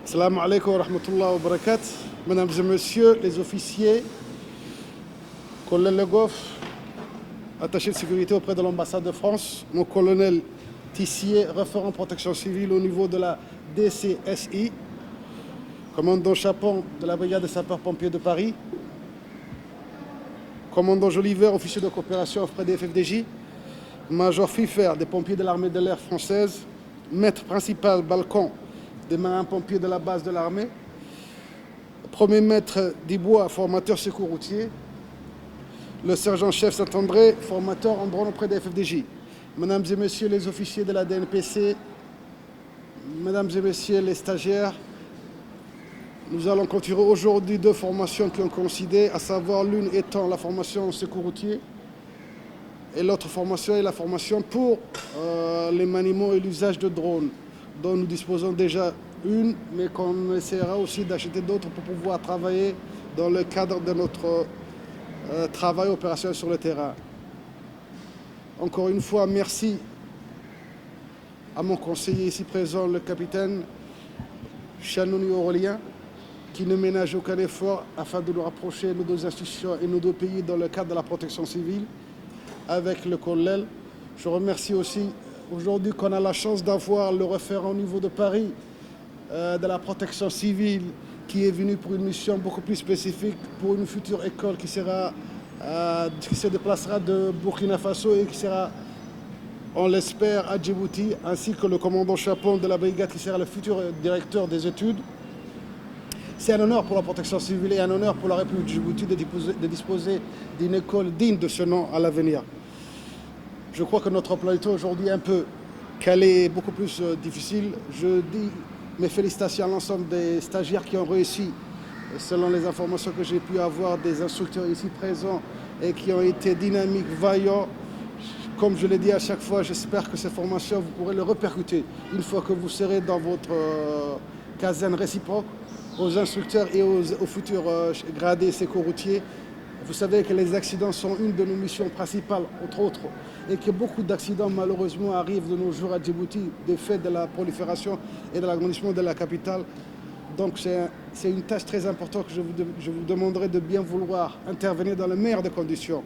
Salam alaikum wa rahmatullah wa barakatuh. Mesdames et messieurs les officiers, colonel Le Goff, attaché de sécurité auprès de l'ambassade de France, mon colonel Tissier, référent protection civile au niveau de la DCSI, commandant Chapon de la brigade des sapeurs-pompiers de Paris, commandant Joliver, officier de coopération auprès des FFDJ, major Fiffer des pompiers de l'armée de l'air française, maître principal Balcon des marins-pompiers de la base de l'armée, premier maître Dibois, formateur secours routier, le sergent-chef Saint-André, formateur en drone auprès des FFDJ. Mesdames et messieurs les officiers de la DNPC, mesdames et messieurs les stagiaires, nous allons continuer aujourd'hui deux formations qui ont coïncidé, à savoir l'une étant la formation en secours routier et l'autre formation est la formation pour les maniements et l'usage de drones, dont nous disposons déjà une, mais qu'on essaiera aussi d'acheter d'autres pour pouvoir travailler dans le cadre de notre travail opérationnel sur le terrain. Encore une fois, merci à mon conseiller ici présent, le capitaine Chanouni Aurélien, qui ne ménage aucun effort afin de nous rapprocher nos deux institutions et nos deux pays dans le cadre de la protection civile avec le colonel. Je remercie aussi aujourd'hui qu'on a la chance d'avoir le référent au niveau de Paris de la protection civile qui est venu pour une mission beaucoup plus spécifique pour une future école qui se déplacera de Burkina Faso et qui sera, on l'espère, à Djibouti, ainsi que le commandant Chapon de la brigade qui sera le futur directeur des études. C'est un honneur pour la protection civile et un honneur pour la République de Djibouti de disposer d'une école digne de ce nom à l'avenir. Je crois que notre emploi du temps aujourd'hui est un peu calé et beaucoup plus difficile. Je dis mes félicitations à l'ensemble des stagiaires qui ont réussi, selon les informations que j'ai pu avoir des instructeurs ici présents et qui ont été dynamiques, vaillants. Comme je l'ai dit à chaque fois, j'espère que ces formations, vous pourrez les répercuter une fois que vous serez dans votre caserne réciproque, aux instructeurs et aux futurs gradés secours routiers. Vous savez que les accidents sont une de nos missions principales, entre autres, et que beaucoup d'accidents malheureusement arrivent de nos jours à Djibouti du fait de la prolifération et de l'agrandissement de la capitale. Donc c'est une tâche très importante que je vous demanderai de bien vouloir intervenir dans les meilleures des conditions.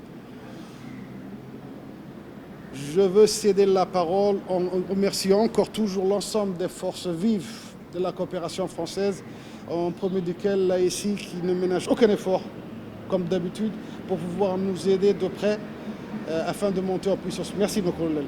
Je veux céder la parole en remerciant encore toujours l'ensemble des forces vives de la coopération française, en premier duquel l'ASI qui ne ménage aucun effort, comme d'habitude, pour pouvoir nous aider de près afin de monter en puissance. Merci, mon colonel.